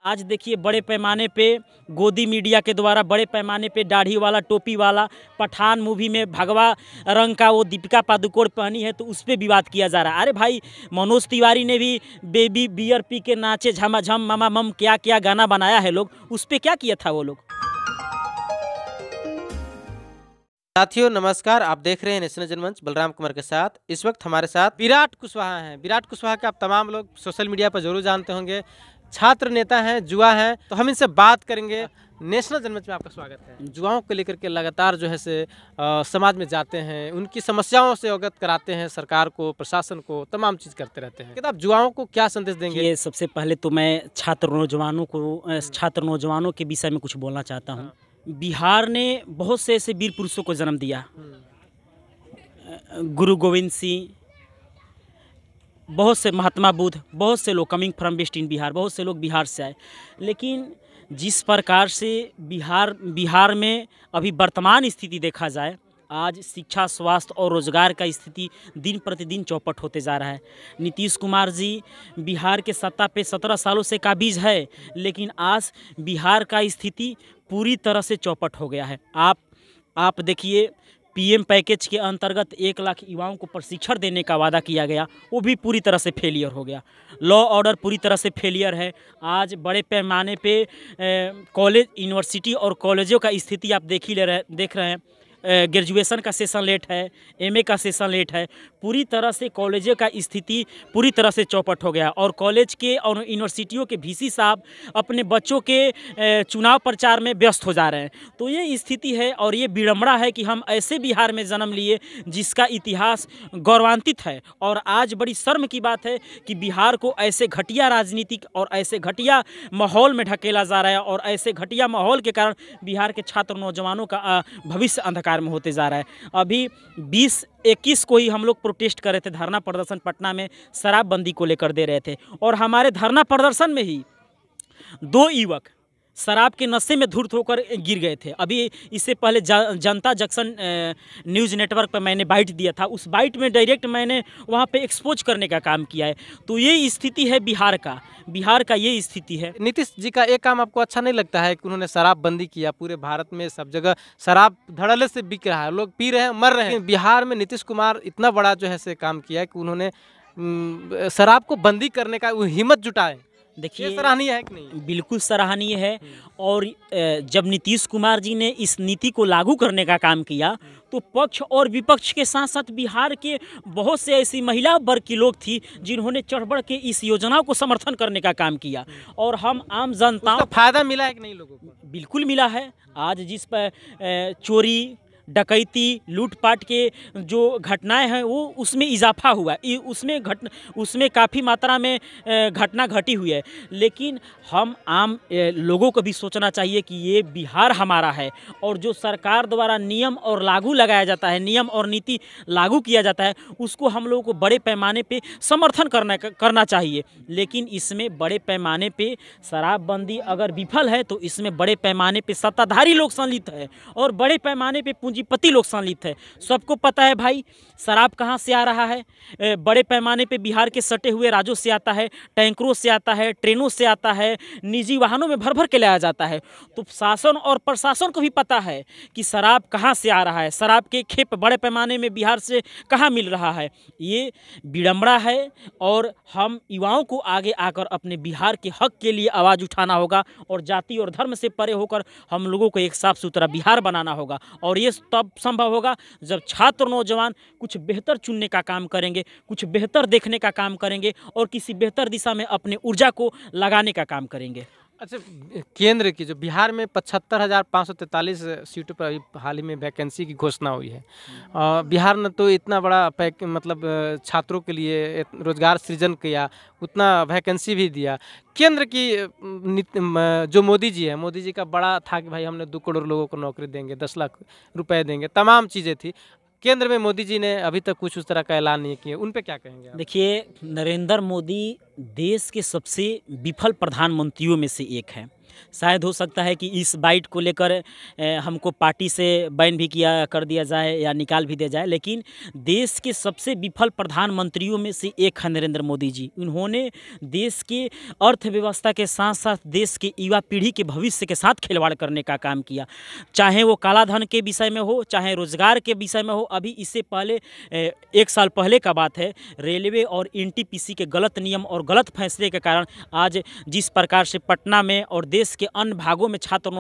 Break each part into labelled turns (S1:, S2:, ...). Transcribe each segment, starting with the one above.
S1: आज देखिए बड़े पैमाने पे गोदी मीडिया के द्वारा बड़े पैमाने पे दाढ़ी वाला टोपी वाला पठान मूवी में भगवा रंग का वो दीपिका पादुकोण पहनी है तो उस पर विवाद किया जा रहा है। अरे भाई, मनोज तिवारी ने भी बेबी बियर पी के नाचे झमाझम ममा मम क्या क्या गाना बनाया है, लोग उस पर क्या किया था वो लोग।
S2: साथियों नमस्कार, आप देख रहे हैं नेशनल जनमंच बलराम कुमार के साथ। इस वक्त हमारे साथ विराट कुशवाहा हैं। विराट कुशवाहा के आप तमाम लोग सोशल मीडिया पर जरूर जानते होंगे। छात्र नेता हैं, युवा हैं, तो हम इनसे बात करेंगे। नेशनल जनमंच में आपका स्वागत है। युवाओं को लेकर के लगातार जो है से समाज में जाते हैं, उनकी समस्याओं से अवगत कराते हैं, सरकार को, प्रशासन को, तमाम चीज़ करते रहते हैं। तो आप युवाओं को क्या संदेश देंगे?
S1: ये सबसे पहले तो मैं छात्र नौजवानों के विषय में कुछ बोलना चाहता हूँ। बिहार ने बहुत से ऐसे वीर पुरुषों को जन्म दिया। गुरु गोविंद सिंह, बहुत से महात्मा बुद्ध, बहुत से लोग कमिंग फ्रॉम वेस्ट इन बिहार, बहुत से लोग बिहार से आए। लेकिन जिस प्रकार से बिहार में अभी वर्तमान स्थिति देखा जाए, आज शिक्षा, स्वास्थ्य और रोजगार का स्थिति दिन प्रतिदिन चौपट होते जा रहा है। नीतीश कुमार जी बिहार के सत्ता पे 17 सालों से काबिज है, लेकिन आज बिहार का स्थिति पूरी तरह से चौपट हो गया है। आप देखिए, पीएम पैकेज के अंतर्गत 1 लाख युवाओं को प्रशिक्षण देने का वादा किया गया, वो भी पूरी तरह से फेलियर हो गया। लॉ ऑर्डर पूरी तरह से फेलियर है। आज बड़े पैमाने पे कॉलेज, यूनिवर्सिटी और कॉलेजों का स्थिति आप देख रहे हैं। ग्रेजुएशन का सेशन लेट है, एमए का सेशन लेट है। पूरी तरह से कॉलेजों का स्थिति पूरी तरह से चौपट हो गया और कॉलेज के और यूनिवर्सिटियों के वीसी साहब अपने बच्चों के चुनाव प्रचार में व्यस्त हो जा रहे हैं। तो ये स्थिति है और ये विडंबना है कि हम ऐसे बिहार में जन्म लिए जिसका इतिहास गौरवान्वित है। और आज बड़ी शर्म की बात है कि बिहार को ऐसे घटिया राजनीतिक और ऐसे घटिया माहौल में ढकेला जा रहा है और ऐसे घटिया माहौल के कारण बिहार के छात्र नौजवानों का भविष्य अंधकार में होते जा रहा है। अभी 20-21 को ही हम लोग प्रोटेस्ट कर रहे थे, धरना प्रदर्शन पटना में शराबबंदी को लेकर दे रहे थे और हमारे धरना प्रदर्शन में ही 2 युवक शराब के नशे में धुत होकर गिर गए थे। अभी इससे पहले जनता जंक्शन न्यूज़ नेटवर्क पर मैंने बाइट दिया था, उस बाइट में डायरेक्ट मैंने वहाँ पे एक्सपोज करने का काम किया है। तो ये स्थिति है बिहार का ये स्थिति है।
S2: नीतीश जी का एक काम आपको अच्छा नहीं लगता है कि उन्होंने शराबबंदी किया? पूरे भारत में सब जगह शराब धड़ल्ले से बिक रहा है, लोग पी रहे हैं, मर रहे हैं। बिहार में नीतीश कुमार इतना बड़ा जो है से काम किया है कि उन्होंने शराब को बंदी करने का हिम्मत जुटाए। देखिए, सराहनीय है कि नहीं?
S1: बिल्कुल सराहनीय है। और जब नीतीश कुमार जी ने इस नीति को लागू करने का काम किया तो पक्ष और विपक्ष के साथ साथ बिहार के बहुत से ऐसी महिला वर्ग की लोग थी जिन्होंने चढ़ बढ़ के इस योजना को समर्थन करने का काम किया। और हम आम जनता
S2: को फायदा मिला है कि नहीं लोगों को?
S1: बिल्कुल मिला है। आज जिस पर चोरी, डकैती, लूटपाट के जो घटनाएं हैं वो उसमें इजाफा हुआ, उसमें काफ़ी मात्रा में घटना घटी हुई है। लेकिन हम आम लोगों को भी सोचना चाहिए कि ये बिहार हमारा है और जो सरकार द्वारा नियम और लागू लगाया जाता है, नियम और नीति लागू किया जाता है, उसको हम लोगों को बड़े पैमाने पे समर्थन करना चाहिए। लेकिन इसमें बड़े पैमाने पे शराबबंदी अगर विफल है तो इसमें बड़े पैमाने पे सत्ताधारी लोग संलिप्त है और बड़े पैमाने पे पूंजीपति लोग संलिप्त है। सबको पता है भाई शराब कहाँ से आ रहा है। बड़े पैमाने पे बिहार के सटे हुए राज्यों से आता है, टैंकरों से आता है, ट्रेनों से आता है, निजी वाहनों में भर भर के लाया जाता है। तो शासन और प्रशासन को भी पता है कि शराब कहाँ से आ रहा है, शराब के खेप बड़े पैमाने में बिहार से कहाँ मिल रहा है। ये विडंबना है और हम युवाओं को आगे आकर अपने बिहार के हक के लिए आवाज़ उठाना होगा और जाति और धर्म से परे होकर हम लोगों को एक साफ सुथरा बिहार बनाना होगा। और ये तब संभव होगा जब छात्र नौजवान कुछ बेहतर चुनने का काम करेंगे, कुछ बेहतर देखने का काम करेंगे और किसी बेहतर दिशा में अपने ऊर्जा को लगाने का काम करेंगे।
S2: अच्छा, केंद्र की जो बिहार में 75,543 सीटों पर अभी हाल ही में वैकेंसी की घोषणा हुई है। बिहार ने तो इतना बड़ा छात्रों के लिए रोजगार सृजन किया, उतना वैकेंसी भी दिया। केंद्र की जो मोदी जी का बड़ा था कि भाई हमने 2 करोड़ लोगों को नौकरी देंगे, 10 लाख रुपए देंगे, तमाम चीज़ें थी। केंद्र में मोदी जी ने अभी तक कुछ उस तरह का ऐलान नहीं किया, उन पे क्या कहेंगे आप?
S1: देखिए, नरेंद्र मोदी देश के सबसे विफल प्रधानमंत्रियों में से एक है। शायद हो सकता है कि इस बाइट को लेकर हमको पार्टी से बैन भी कर दिया जाए या निकाल भी दिया जाए, लेकिन देश के सबसे विफल प्रधानमंत्रियों में से एक है नरेंद्र मोदी जी। उन्होंने देश के अर्थव्यवस्था के साथ साथ देश के युवा पीढ़ी के भविष्य के साथ खिलवाड़ करने का काम किया, चाहे वो काला धन के विषय में हो, चाहे रोजगार के विषय में हो। अभी इससे पहले 1 साल पहले का बात है, रेलवे और एनटीपीसी के गलत नियम और गलत फैसले के कारण आज जिस प्रकार से पटना में और देश के अन्य भागों में छात्र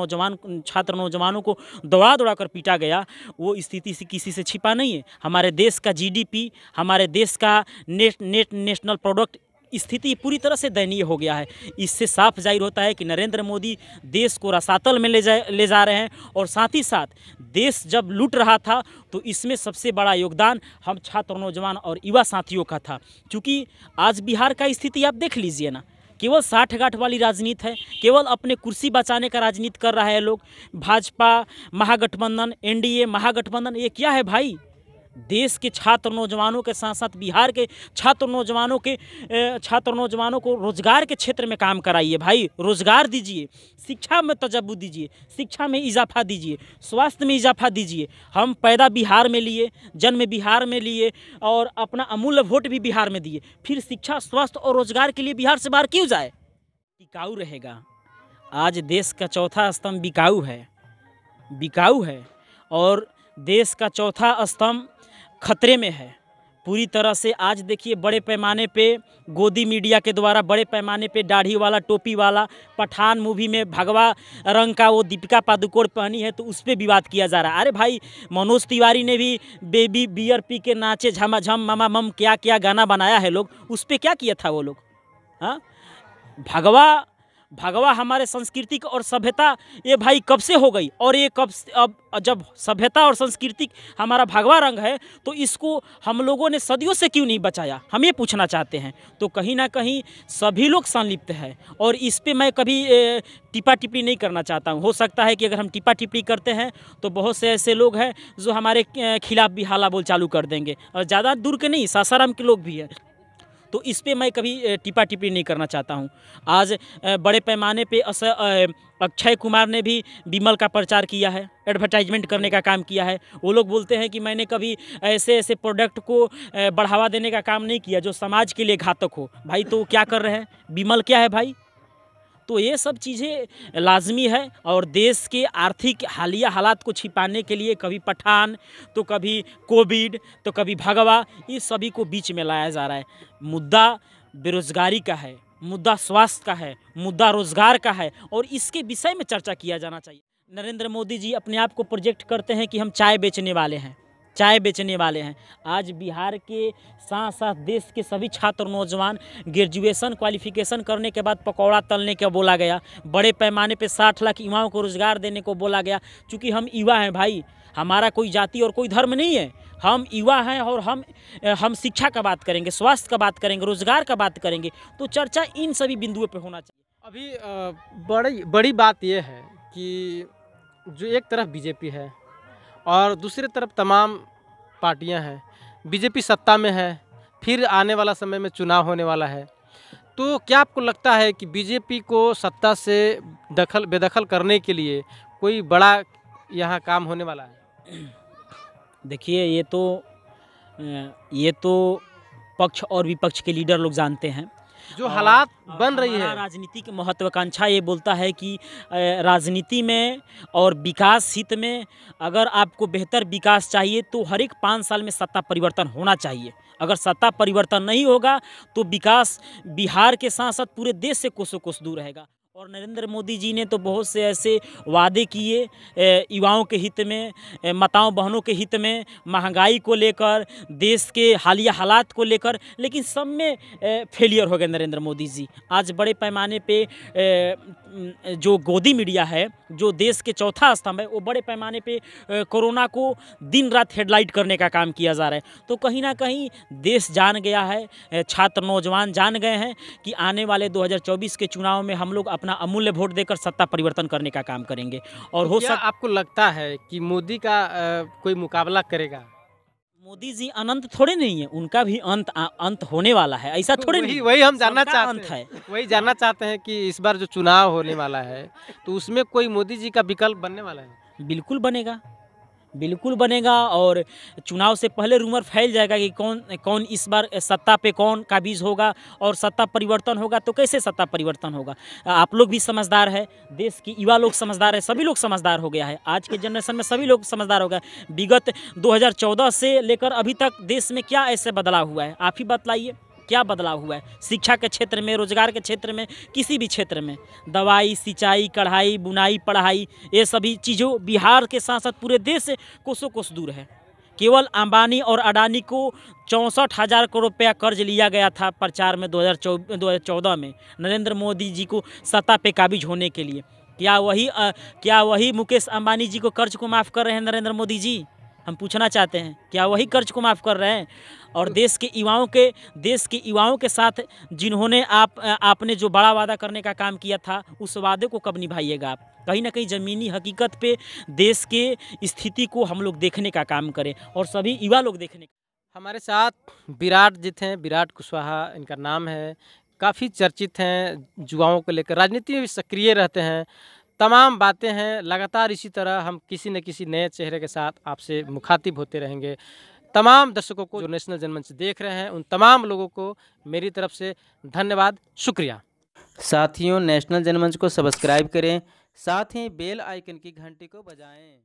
S1: नौजवानों को दौड़ा कर पीटा गया, वो स्थिति से किसी से छिपा नहीं है। हमारे देश का जीडीपी, हमारे देश का नेशनल प्रोडक्ट स्थिति पूरी तरह से दयनीय हो गया है। इससे साफ जाहिर होता है कि नरेंद्र मोदी देश को रसातल में ले जा रहे हैं, और साथ ही साथ देश जब लूट रहा था तो इसमें सबसे बड़ा योगदान हम छात्र, नौजवान और युवा साथियों का था। क्योंकि आज बिहार का स्थिति आप देख लीजिए ना, केवल साठ-गांठ वाली राजनीति है, केवल अपने कुर्सी बचाने का राजनीति कर रहा है लोग। भाजपा महागठबंधन, एनडीए महागठबंधन, ये क्या है भाई? देश के छात्र नौजवानों के साथ साथ बिहार के छात्र नौजवानों को रोजगार के क्षेत्र में काम कराइए भाई, रोजगार दीजिए, शिक्षा में तजब्बुत दीजिए, शिक्षा में इजाफा दीजिए, स्वास्थ्य में इजाफा दीजिए। हम पैदा बिहार में लिए, जन्म बिहार में लिए और अपना अमूल्य वोट भी बिहार में दिए, फिर शिक्षा, स्वास्थ्य और रोजगार के लिए बिहार से बाहर क्यों जाए? टिकाऊ रहेगा। आज देश का चौथा स्तंभ बिकाऊ है और देश का चौथा स्तंभ खतरे में है पूरी तरह से। आज देखिए बड़े पैमाने पे गोदी मीडिया के द्वारा बड़े पैमाने पे दाढ़ी वाला, टोपी वाला, पठान मूवी में भगवा रंग का वो दीपिका पादुकोण पहनी है तो उस पर विवाद किया जा रहा है। अरे भाई, मनोज तिवारी ने भी बेबी बियर पी के नाचे, झमाझम मामा मम क्या क्या गाना बनाया है लोग, उस पर क्या किया था वो लोग? हाँ, भगवा हमारे संस्कृति और सभ्यता ये भाई कब से हो गई, और ये कब अब जब सभ्यता और संस्कृति हमारा भगवा रंग है तो इसको हम लोगों ने सदियों से क्यों नहीं बचाया, हम ये पूछना चाहते हैं। तो कहीं ना कहीं सभी लोग संलिप्त हैं और इस पे मैं कभी टिप्पा टिप्पणी नहीं करना चाहता हूँ। हो सकता है कि अगर हम टिप्पा टिप्पणी करते हैं तो बहुत से ऐसे लोग हैं जो हमारे खिलाफ भी हाला बोल चालू कर देंगे, और ज़्यादा दूर के नहीं, सासाराम के लोग भी हैं। तो इस पे मैं कभी टिप्पा टिप्पणी नहीं करना चाहता हूँ। आज बड़े पैमाने पे अक्षय कुमार ने भी विमल का प्रचार किया है, एडवर्टाइजमेंट करने का काम किया है। वो लोग बोलते हैं कि मैंने कभी ऐसे प्रोडक्ट को बढ़ावा देने का काम नहीं किया जो समाज के लिए घातक हो। भाई तो क्या कर रहे हैं? विमल क्या है भाई? तो ये सब चीज़ें लाजमी है, और देश के आर्थिक हालिया हालात को छिपाने के लिए कभी पठान, तो कभी कोविड, तो कभी भगवा, इस सभी को बीच में लाया जा रहा है। मुद्दा बेरोजगारी का है, मुद्दा स्वास्थ्य का है, मुद्दा रोजगार का है, और इसके विषय में चर्चा किया जाना चाहिए। नरेंद्र मोदी जी अपने आप को प्रोजेक्ट करते हैं कि हम चाय बेचने वाले हैं। आज बिहार के साथ साथ देश के सभी छात्र नौजवान ग्रेजुएशन क्वालिफिकेशन करने के बाद पकौड़ा तलने का बोला गया, बड़े पैमाने पे 60 लाख युवाओं को रोजगार देने को बोला गया। क्योंकि हम युवा हैं भाई, हमारा कोई जाति और कोई धर्म नहीं है, हम युवा हैं और हम शिक्षा का बात करेंगे, स्वास्थ्य का बात करेंगे, रोजगार का बात करेंगे। तो चर्चा इन सभी बिंदुओं पे होना चाहिए।
S2: अभी बड़ी बात यह है कि जो एक तरफ बीजेपी है और दूसरी तरफ तमाम पार्टियां हैं। बीजेपी सत्ता में है, फिर आने वाला समय में चुनाव होने वाला है। तो क्या आपको लगता है कि बीजेपी को सत्ता से बेदखल करने के लिए कोई बड़ा यहाँ काम होने वाला है?
S1: देखिए, ये तो पक्ष और विपक्ष के लीडर लोग जानते हैं।
S2: जो हालात बन रही है,
S1: राजनीति की महत्वाकांक्षा ये बोलता है कि राजनीति में और विकास हित में अगर आपको बेहतर विकास चाहिए तो हर एक 5 साल में सत्ता परिवर्तन होना चाहिए। अगर सत्ता परिवर्तन नहीं होगा तो विकास बिहार के साथ साथ पूरे देश से कोसों कोस दूर रहेगा। और नरेंद्र मोदी जी ने तो बहुत से ऐसे वादे किए युवाओं के हित में, माताओं बहनों के हित में, महंगाई को लेकर, देश के हालिया हालात को लेकर, लेकिन सब में फेलियर हो गए नरेंद्र मोदी जी। आज बड़े पैमाने पे जो गोदी मीडिया है, जो देश के चौथा स्तंभ है, वो बड़े पैमाने पे कोरोना को दिन रात हेडलाइट करने का काम किया जा रहा है। तो कहीं ना कहीं देश जान गया है, छात्र नौजवान जान गए हैं कि आने वाले 2024 के चुनाव में हम लोग अपना अमूल्य वोट देकर सत्ता परिवर्तन करने का काम करेंगे। और
S2: आपको लगता है कि मोदी का कोई मुकाबला करेगा?
S1: मोदी जी अनंत थोड़े नहीं है, उनका भी अंत होने वाला है, ऐसा थोड़े नहीं।
S2: वही हम जानना
S1: सबका
S2: चाहते
S1: अंत
S2: हैं,
S1: है।
S2: वही जानना चाहते हैं कि इस बार जो चुनाव होने वाला है तो उसमें कोई मोदी जी का विकल्प बनने वाला है?
S1: बिल्कुल बनेगा, बिल्कुल बनेगा। और चुनाव से पहले रूमर फैल जाएगा कि कौन कौन इस बार सत्ता पे कौन काबिज होगा, और सत्ता परिवर्तन होगा तो कैसे सत्ता परिवर्तन होगा। आप लोग भी समझदार है, देश की युवा लोग समझदार है, सभी लोग समझदार हो गया है, आज के जनरेशन में सभी लोग समझदार हो गए। विगत 2014 से लेकर अभी तक देश में क्या ऐसे बदलाव हुआ है, आप ही बतलाइए क्या बदलाव हुआ है। शिक्षा के क्षेत्र में, रोजगार के क्षेत्र में, किसी भी क्षेत्र में, दवाई, सिंचाई, कढ़ाई, बुनाई, पढ़ाई, ये सभी चीज़ों बिहार के साथ साथ पूरे देश से कोसों कोस दूर है। केवल अंबानी और अडानी को 64,000 करोड़ रुपया कर्ज लिया गया था प्रचार में 2014 में नरेंद्र मोदी जी को सत्ता पे काबिज होने के लिए। क्या वही मुकेश अंबानी जी को कर्ज को माफ़ कर रहे हैं नरेंद्र मोदी जी? हम पूछना चाहते हैं, क्या वही कर्ज को माफ़ कर रहे हैं? और देश के युवाओं के साथ जिन्होंने आपने जो बड़ा वादा करने का काम किया था, उस वादे को कब निभाइएगा आप? कहीं ना कहीं ज़मीनी हकीकत पे देश के स्थिति को हम लोग देखने का काम करें, और सभी युवा लोग देखने।
S2: हमारे साथ विराट जी थे, विराट कुशवाहा इनका नाम है, काफ़ी चर्चित हैं, युवाओं को लेकर राजनीति में भी सक्रिय रहते हैं। तमाम बातें हैं, लगातार इसी तरह हम किसी न किसी नए चेहरे के साथ आपसे मुखातिब होते रहेंगे। तमाम दर्शकों को जो नेशनल जनमंच देख रहे हैं, उन तमाम लोगों को मेरी तरफ से धन्यवाद, शुक्रिया।
S3: साथियों, नेशनल जनमंच को सब्सक्राइब करें, साथ ही बेल आइकन की घंटी को बजाएं।